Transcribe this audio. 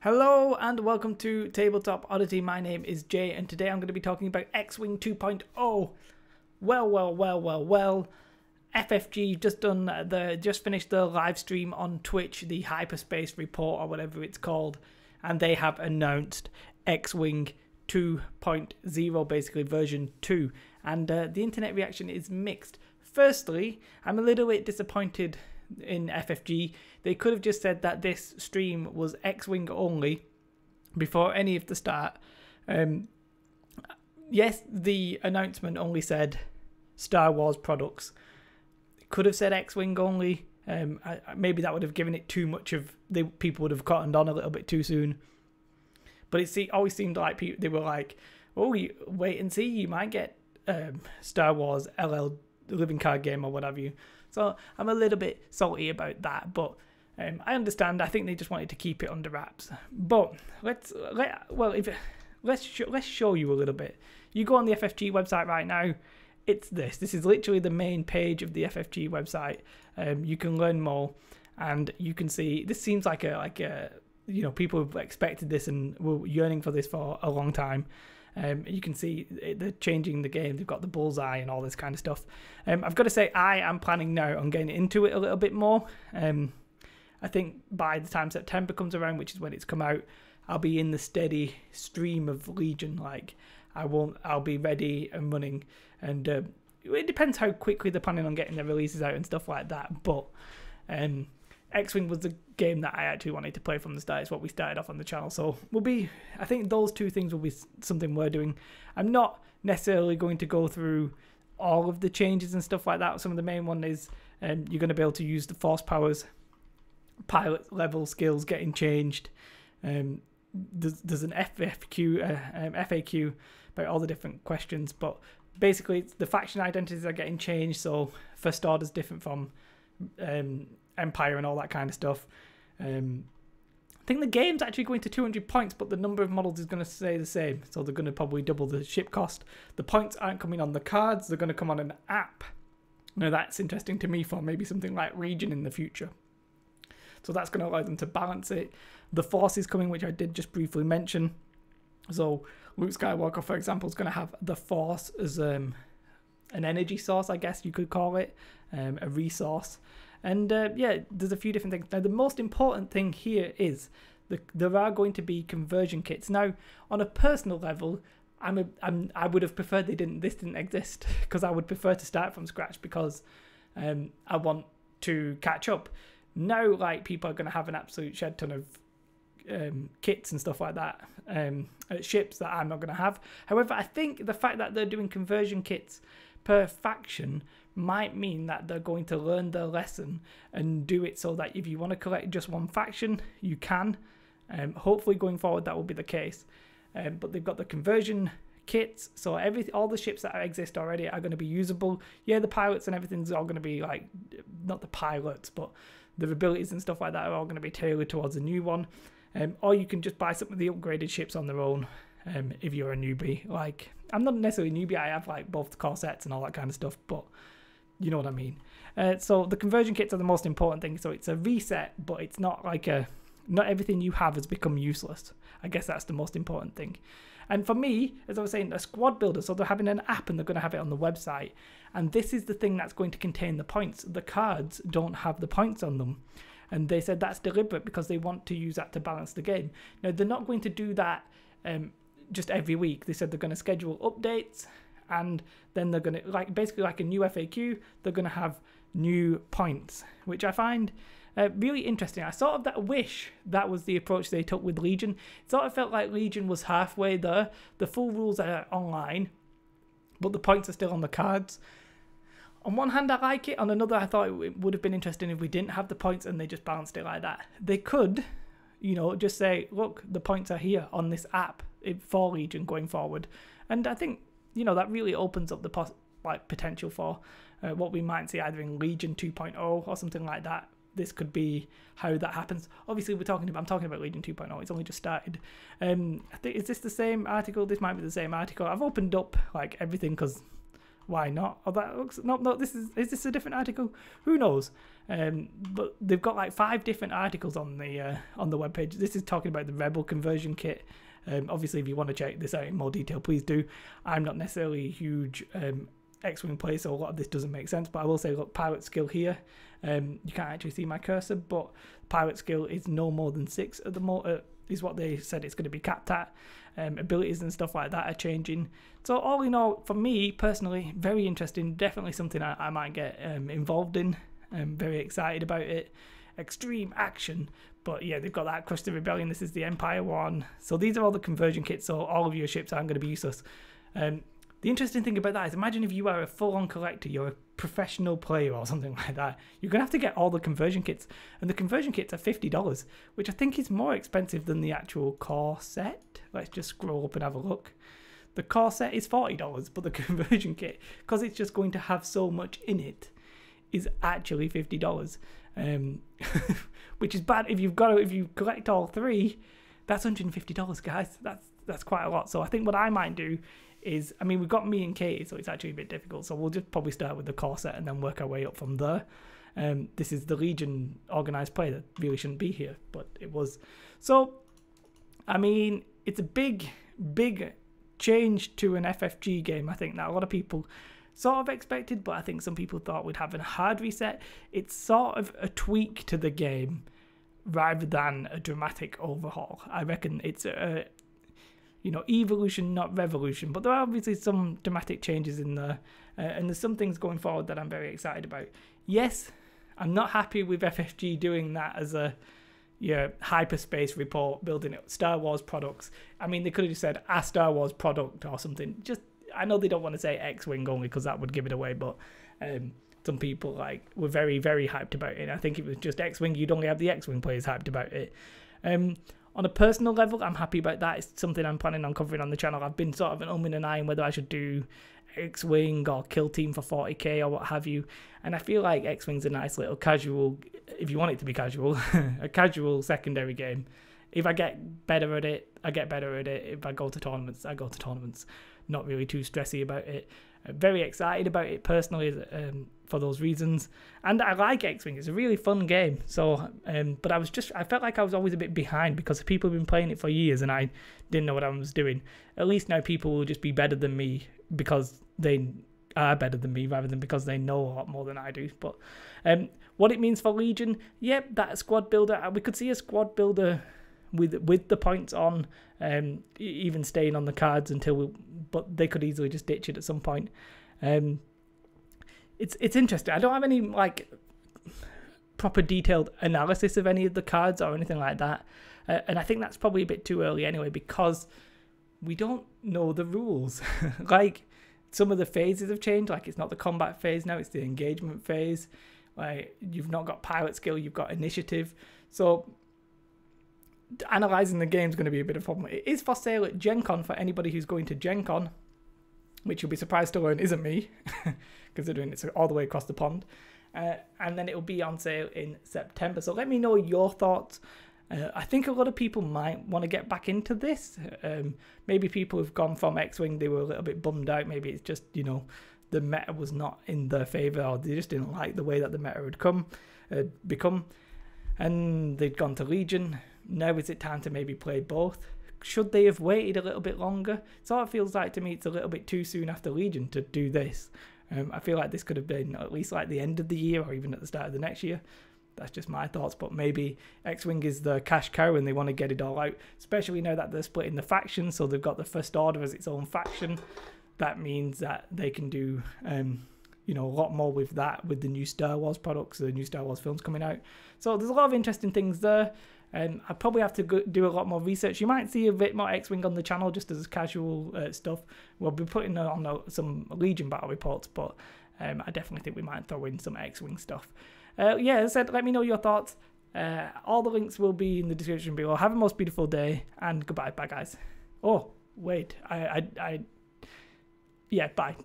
Hello and welcome to Tabletop Oddity. My name is Jay and today I'm going to be talking about X-Wing 2.0. Well. FFG just finished the live stream on Twitch, the Hyperspace report or whatever it's called, and they have announced X-Wing 2.0, basically version 2, and the internet reaction is mixed. Firstly, I'm a little bit disappointed in FFG. They could have just said that this stream was X-Wing only before any of the start. Yes, the announcement only said Star Wars products. It could have said X-Wing only. Maybe that would have given it too much of... people would have cottoned on a little bit too soon. But it always seemed like they were like, oh, wait and see, you might get Star Wars LL living card game or whatever you. So I'm a little bit salty about that, but I understand. I think they just wanted to keep it under wraps. But let's show you a little bit. You go on the FFG website right now. It's this. This is literally the main page of the FFG website. You can learn more, and you can see this seems like a people have expected this and were yearning for this for a long time. You can see they're changing the game. They've got the bullseye and all this kind of stuff. I've got to say, I am planning now on getting into it a little bit more. I think by the time September comes around, which is when it's come out, I'll be in the steady stream of Legion. Like I'll be ready and running. And it depends how quickly they're planning on getting their releases out and stuff like that. But X-Wing was the game that I actually wanted to play from the start. It's what we started off on the channel. So I think those two things will be something we're doing. I'm not necessarily going to go through all of the changes and stuff like that. Some of the main one is you're going to be able to use the force powers, pilot level skills getting changed. There's an FAQ about all the different questions, but basically the faction identities are getting changed. So First Order's different from Empire and all that kind of stuff. I think the game's actually going to 200 points, but the number of models is going to stay the same. So they're going to probably double the ship cost. The points aren't coming on the cards. They're going to come on an app. Now that's interesting to me for maybe something like Region in the future. So that's going to allow them to balance it. The Force is coming, which I did just briefly mention. So Luke Skywalker, for example, is going to have the Force as an energy source, I guess you could call it, a resource. And yeah, there's a few different things. Now, the most important thing here is there are going to be conversion kits. Now, on a personal level, I would have preferred this didn't exist, because I would prefer to start from scratch, because I want to catch up. Now, like, people are going to have an absolute shed ton of kits and stuff like that, ships that I'm not going to have. However, I think the fact that they're doing conversion kits per faction might mean that they're going to learn their lesson and do it so that if you want to collect just one faction, you can. Hopefully going forward that will be the case. But they've got the conversion kits, so all the ships that exist already are going to be usable. Yeah, the pilots and everything's all going to be like, not the pilots, but the abilities and stuff like that are all going to be tailored towards a new one. Or you can just buy some of the upgraded ships on their own if you're a newbie. Like, I'm not necessarily a newbie, I have like both corsets and all that kind of stuff, but you know what I mean. So the conversion kits are the most important thing. So it's a reset, but it's not like not everything you have has become useless. I guess that's the most important thing. And for me, as I was saying, a squad builder, so they're having an app and they're going to have it on the website. And this is the thing that's going to contain the points. The cards don't have the points on them. And they said that's deliberate because they want to use that to balance the game. Now, they're not going to do that just every week. They said they're going to schedule updates, and then they're going to, basically like a new FAQ, they're going to have new points, which I find really interesting. I sort of wish that was the approach they took with Legion. It sort of felt like Legion was halfway there. The full rules are online, but the points are still on the cards. On one hand, I like it. On another, I thought it would have been interesting if we didn't have the points and they just balanced it like that. They could, just say, look, the points are here on this app for Legion going forward. And I think, that really opens up the potential for what we might see either in Legion 2.0 or something like that. This could be how that happens. Obviously, I'm talking about Legion 2.0. It's only just started. I think, is this the same article? This might be the same article. I've opened up like everything because why not? Oh, that looks no. Is this a different article? Who knows? But they've got like 5 different articles on the webpage. This is talking about the Rebel conversion kit. Obviously, if you want to check this out in more detail, please do. I'm not necessarily a huge X-Wing player, so a lot of this doesn't make sense. But I will say, look, pilot skill here. You can't actually see my cursor, but pilot skill is no more than 6 at the moment. Is what they said it's going to be capped at. Abilities and stuff like that are changing. So all in all, for me personally, very interesting. Definitely something I might get involved in. I'm very excited about it. Extreme action. But yeah, they've got that Crush the Rebellion. This is the Empire one. So these are all the conversion kits. So all of your ships aren't going to be useless. The interesting thing about that is, imagine if you are a full-on collector, you're a professional player or something like that. You're going to have to get all the conversion kits. And the conversion kits are $50, which I think is more expensive than the actual core set. Let's just scroll up and have a look. The core set is $40, but the conversion kit, because it's just going to have so much in it, is actually $50. Which is bad. If you collect all 3, that's $150, guys. That's quite a lot. So I think what I might do is, I mean, we've got me and Katie, so it's actually a bit difficult. So we'll just probably start with the core set and then work our way up from there. This is the Legion organised play that really shouldn't be here, but it was. So, I mean, it's a big change to an FFG game. I think that a lot of people sort of expected, but I think some people thought we'd have a hard reset. It's sort of a tweak to the game rather than a dramatic overhaul. I reckon it's a evolution, not revolution, but there are obviously some dramatic changes in there, and there's some things going forward that I'm very excited about. Yes, I'm not happy with FFG doing that as a Hyperspace report, building it Star Wars products. I mean, they could have just said a Star Wars product or something. Just, I know they don't want to say X-Wing only because that would give it away, but some people were very, very hyped about it. I think if it was just X-Wing, you'd only have the X-Wing players hyped about it. On a personal level, I'm happy about that. It's something I'm planning on covering on the channel. I've been sort of an umming and ahhing whether I should do X-Wing or Kill Team for 40k or what have you. And I feel like X-Wing's a nice little casual, if you want it to be casual, a casual secondary game. If I get better at it, I get better at it. If I go to tournaments, I go to tournaments. Not really too stressy about it. Very excited about it personally for those reasons. And I like X-Wing. It's a really fun game. So, but I felt like I was always a bit behind because people have been playing it for years and I didn't know what I was doing. At least now people will just be better than me because they are better than me rather than because they know a lot more than I do. But what it means for Legion, yep, that squad builder. We could see a squad builder with the points on, even staying on the cards but they could easily just ditch it at some point. It's interesting. I don't have any proper detailed analysis of any of the cards or anything like that, and I think that's probably a bit too early anyway because we don't know the rules. Some of the phases have changed. It's not the combat phase now; it's the engagement phase. You've not got pilot skill, you've got initiative. So analysing the game is going to be a bit of a problem. It is for sale at Gen Con for anybody who's going to Gen Con, which you'll be surprised to learn isn't me, considering it's all the way across the pond. And then it'll be on sale in September. So let me know your thoughts. I think a lot of people might want to get back into this. Maybe people who've gone from X-Wing, they were a little bit bummed out. Maybe it's just, the meta was not in their favour, or they just didn't like the way that the meta had become. And they'd gone to Legion. Now is it time to maybe play both? Should they have waited a little bit longer? It sort of feels like to me it's a little bit too soon after Legion to do this. I feel like this could have been at least the end of the year or even at the start of the next year. That's just my thoughts, but maybe X-Wing is the cash cow and they want to get it all out, especially now that they're splitting the factions, so they've got the First Order as its own faction. That means that they can do a lot more with that, with the new Star Wars products, the new Star Wars films coming out. So there's a lot of interesting things there. I probably have to do a lot more research. You might see a bit more X-Wing on the channel just as casual stuff. We'll be putting on some Legion battle reports, but I definitely think we might throw in some X-Wing stuff. As I said, let me know your thoughts. All the links will be in the description below. Have a most beautiful day, and goodbye. Bye, guys. Oh, wait. Yeah, bye.